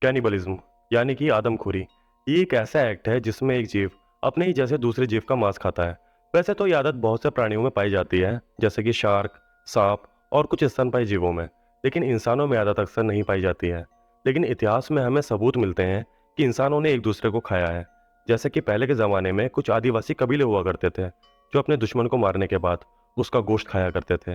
Cannibalism यानी कि आदमखोरी, ये एक ऐसा एक्ट है जिसमें एक जीव अपने ही जैसे दूसरे जीव का मांस खाता है। वैसे तो ये आदत बहुत से प्राणियों में पाई जाती है, जैसे कि शार्क, सांप और कुछ स्तनपायी जीवों में, लेकिन इंसानों में आदत अक्सर नहीं पाई जाती है। लेकिन इतिहास में हमें सबूत मिलते हैं कि इंसानों ने एक दूसरे को खाया है। जैसे कि पहले के ज़माने में कुछ आदिवासी कबीले हुआ करते थे, जो अपने दुश्मन को मारने के बाद उसका गोश्त खाया करते थे।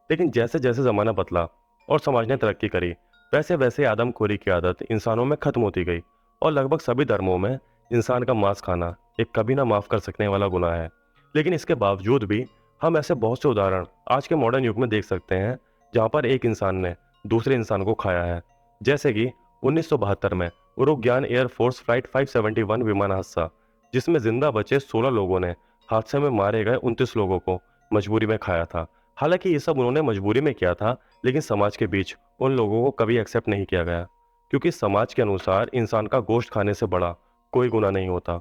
लेकिन जैसे जैसे ज़माना बदला और समाज ने तरक्की करी, वैसे वैसे आदमखोरी की आदत इंसानों में खत्म होती गई और लगभग सभी धर्मों में इंसान का मांस खाना एक कभी ना माफ कर सकने वाला गुनाह है। लेकिन इसके बावजूद भी हम ऐसे बहुत से उदाहरण आज के मॉडर्न युग में देख सकते हैं जहां पर एक इंसान ने दूसरे इंसान को खाया है। जैसे कि 1972 में उरुग्यान एयरफोर्स फ्लाइट 571 विमान हादसा, जिसमें जिंदा बचे 16 लोगों ने हादसे में मारे गए 29 लोगों को मजबूरी में खाया था। हालांकि ये सब उन्होंने मजबूरी में किया था, लेकिन समाज के बीच उन लोगों को कभी एक्सेप्ट नहीं किया गया, क्योंकि समाज के अनुसार इंसान का गोश्त खाने से बड़ा कोई गुनाह नहीं होता।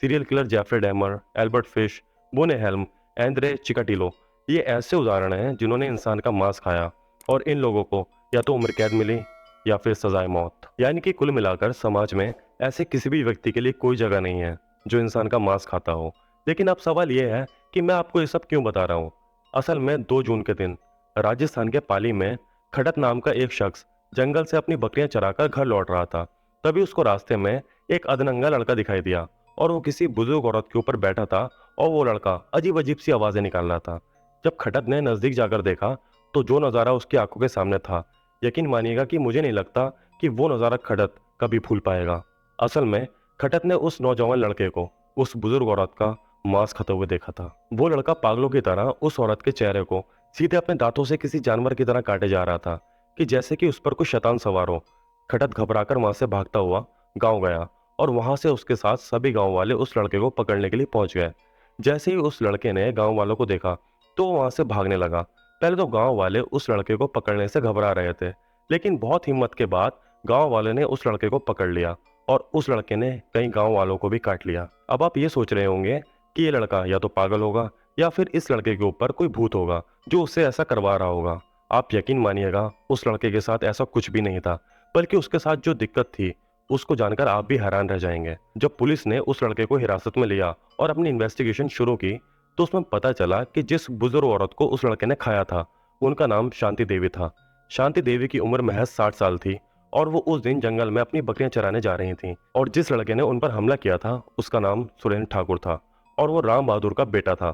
Serial killer Jeffrey dammar, Albert fish, बोने हेल्म, एंद्रे चिकाटिलो, ये ऐसे उदाहरण हैं जिन्होंने इंसान का मांस खाया और इन लोगों को या तो उम्र कैद मिली या फिर सजाए मौत। यानी कि कुल मिलाकर समाज में ऐसे किसी भी व्यक्ति के लिए कोई जगह नहीं है जो इंसान का मांस खाता हो। लेकिन अब सवाल यह है कि मैं आपको ये सब क्यों बता रहा हूँ। असल में 2 जून के दिन राजस्थान के पाली में खड़क नाम का एक शख्स जंगल से अपनी बकरियां चराकर घर लौट रहा था। तभी उसको रास्ते में एक अधनंगा लड़का दिखाई दिया और वो किसी बुजुर्ग औरत के ऊपर बैठा था और वो लड़का अजीब अजीब सी आवाजें निकाल रहा था। जब खटक ने नजदीक जाकर देखा तो जो नज़ारा उसकी आंखों के सामने था, यकीन मानिएगा कि मुझे नहीं लगता कि वो नज़ारा खटक कभी भूल पाएगा। असल में खटक ने उस नौजवान लड़के को उस बुजुर्ग औरत का मांस खाते हुए देखा था। वो लड़का पागलों की तरह उस औरत के चेहरे को सीधे अपने दांतों से किसी जानवर की तरह काटे जा रहा था कि जैसे कि उस पर कुछ शैतान सवार हो। खटक घबराकर वहां से भागता हुआ गांव गया और वहां से उसके साथ सभी गांव वाले उस लड़के को पकड़ने के लिए पहुंच गए। जैसे ही उस लड़के ने गांव वालों को देखा तो वो वहां से भागने लगा। पहले तो गांव वाले उस लड़के को पकड़ने से घबरा रहे थे, लेकिन बहुत हिम्मत के बाद गांव वाले ने उस लड़के को पकड़ लिया और उस लड़के ने कई गांव वालों को भी काट लिया। अब आप ये सोच रहे होंगे कि ये लड़का या तो पागल होगा या फिर इस लड़के के ऊपर कोई भूत होगा जो उससे ऐसा करवा रहा होगा। आप यकीन मानिएगा, उस लड़के के साथ ऐसा कुछ भी नहीं था, बल्कि उसके साथ जो दिक्कत थी उसको जानकर आप भी हैरान रह जाएंगे। जब पुलिस ने उस लड़के को हिरासत में लिया और अपनी इन्वेस्टिगेशन शुरू की तो उसमें पता चला कि जिस बुजुर्ग औरत को उस लड़के ने खाया था उनका नाम शांति देवी था। शांति देवी की उम्र महज 60 साल थी और वो उस दिन जंगल में अपनी बकरियां चराने जा रही थीं। और जिस लड़के ने उन पर हमला किया था उसका नाम सुरेंद्र ठाकुर था और वो राम बहादुर का बेटा था।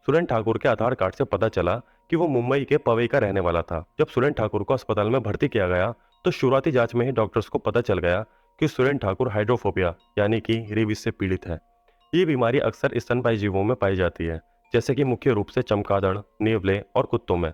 सुरेंद्र ठाकुर के आधार कार्ड से पता चला कि वो मुंबई के पवई का रहने वाला था। जब सुरेंद्र ठाकुर को अस्पताल में भर्ती किया गया तो शुरुआती जांच में ही डॉक्टर्स को पता चल गया कि सुरेंद्र ठाकुर हाइड्रोफोबिया यानी कि रेबीज से पीड़ित है। ये बीमारी अक्सर स्तनपायी जीवों में पाई जाती है, जैसे कि मुख्य रूप से चमगादड़, नेवले और कुत्तों में।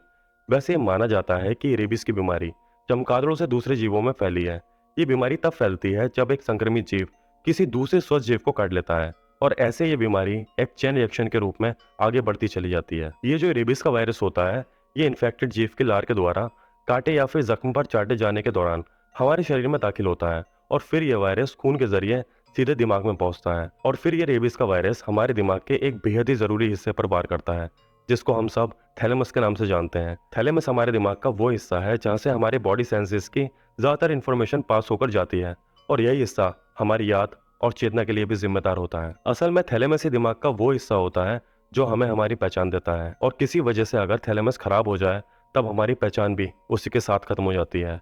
वैसे ये माना जाता है कि रेबीज की बीमारी चमगादड़ों से दूसरे जीवों में फैली है। ये बीमारी तब फैलती है जब एक संक्रमित जीव किसी दूसरे स्वस्थ जीव को काट लेता है और ऐसे ये बीमारी एक चेन रिएक्शन के रूप में आगे बढ़ती चली जाती है। ये जो रेबीज का वायरस होता है, ये इन्फेक्टेड जीव के लार के द्वारा काटे या फिर जख्म पर चाटे जाने के दौरान हमारे शरीर में दाखिल होता है और फिर यह वायरस खून के जरिए सीधे दिमाग में पहुंचता है और फिर ये रेबीज का वायरस हमारे दिमाग के एक बेहद ही जरूरी हिस्से पर वार करता है, जिसको हम सब थैलेमस के नाम से जानते हैं। थैलेमस हमारे दिमाग का वो हिस्सा है जहाँ से हमारे बॉडी सेंसेस की ज्यादातर इंफॉर्मेशन पास होकर जाती है और यही हिस्सा हमारी याद और चेतना के लिए भी जिम्मेदार होता है। असल में थैलेमस ही दिमाग का वो हिस्सा होता है जो हमें हमारी पहचान देता है और किसी वजह से अगर थैलेमस खराब हो जाए तब हमारी पहचान भी उसी के साथ खत्म हो जाती है।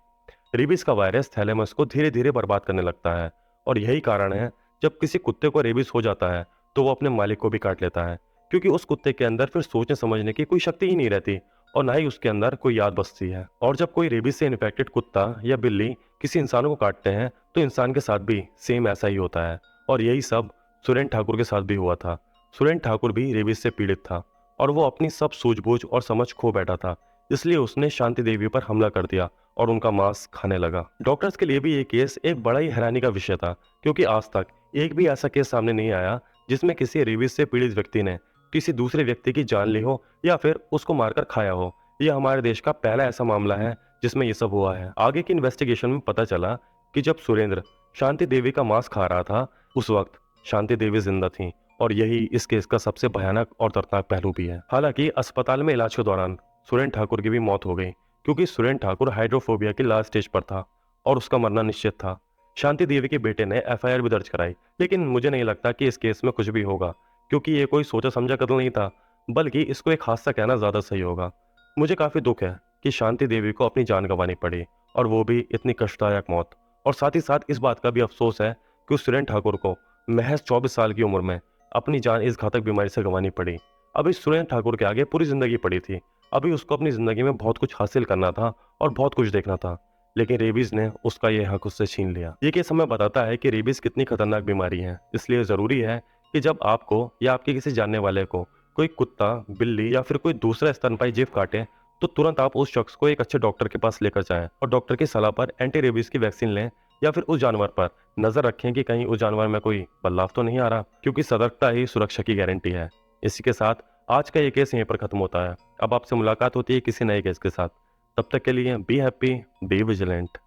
रेबीज का वायरस थैलेमस को धीरे धीरे बर्बाद करने लगता है और यही कारण है जब किसी कुत्ते को रेबीज हो जाता है तो वो अपने मालिक को भी काट लेता है, क्योंकि उस कुत्ते के अंदर फिर सोचने समझने की कोई शक्ति ही नहीं रहती और ना ही उसके अंदर कोई याद बसती है। और जब कोई रेबीज से इन्फेक्टेड कुत्ता या बिल्ली किसी इंसान को काटते हैं तो इंसान के साथ भी सेम ऐसा ही होता है और यही सब सुरेंद्र ठाकुर के साथ भी हुआ था। सुरेंद्र ठाकुर भी रेबीज से पीड़ित था और वो अपनी सब सूझबूझ और समझ खो बैठा था, इसलिए उसने शांति देवी पर हमला कर दिया और उनका मांस खाने लगा। डॉक्टर्स के लिए भी ये केस एक बड़ा ही हैरानी का विषय था, क्योंकि आज तक एक भी ऐसा केस सामने नहीं आया जिसमें किसी रेबीज से पीड़ित व्यक्ति ने किसी दूसरे व्यक्ति की जान ली हो या फिर उसको मारकर खाया हो। यह हमारे देश का पहला ऐसा मामला है जिसमें यह सब हुआ है। आगे की इन्वेस्टिगेशन में पता चला कि जब सुरेंद्र शांति देवी का मांस खा रहा था उस वक्त शांति देवी जिंदा थी और यही इस केस का सबसे भयानक और दर्दनाक पहलू भी है। हालांकि अस्पताल में इलाज के दौरान सुरेंद्र ठाकुर की भी मौत हो गई, क्योंकि सुरेंद्र ठाकुर हाइड्रोफोबिया की लास्ट स्टेज पर था और उसका मरना निश्चित था। शांति देवी के बेटे ने एफआईआर भी दर्ज कराई, लेकिन मुझे नहीं लगता कि इस केस में कुछ भी होगा, क्योंकि ये कोई सोचा समझा कत्ल नहीं था, बल्कि इसको एक हादसा कहना ज्यादा सही होगा। मुझे काफी दुख है कि शांति देवी को अपनी जान गंवानी पड़ी, और वो भी इतनी कष्टदायक मौत। और साथ ही साथ इस बात का भी अफसोस है कि उस सुरेन ठाकुर को महज 24 साल की उम्र में अपनी जान इस घातक बीमारी से गंवानी पड़ी। अभी सुरेन ठाकुर के आगे पूरी जिंदगी पड़ी थी। अभी उसको अपनी जिंदगी में बहुत कुछ हासिल करना था और बहुत कुछ देखना था, लेकिन रेबीज ने उसका ये हक उससे छीन लिया। ये केस हमें बताता है कि रेबीज कितनी खतरनाक बीमारी है। इसलिए जरूरी है कि जब आपको या आपके किसी जानने वाले को कोई कुत्ता, बिल्ली या फिर कोई दूसरा स्तनपाई जीव काटे, तो तुरंत आप उस शख्स को एक अच्छे डॉक्टर के पास लेकर जाएं और डॉक्टर की सलाह पर एंटी रेबीज की वैक्सीन लें, या फिर उस जानवर पर नजर रखें कि कहीं उस जानवर में कोई बदलाव तो नहीं आ रहा, क्योंकि सतर्कता ही सुरक्षा की गारंटी है। इसी के साथ आज का ये केस यहीं पर खत्म होता है। अब आपसे मुलाकात होती है किसी नए केस के साथ। तब तक के लिए बी हैप्पी, बी विजिलेंट।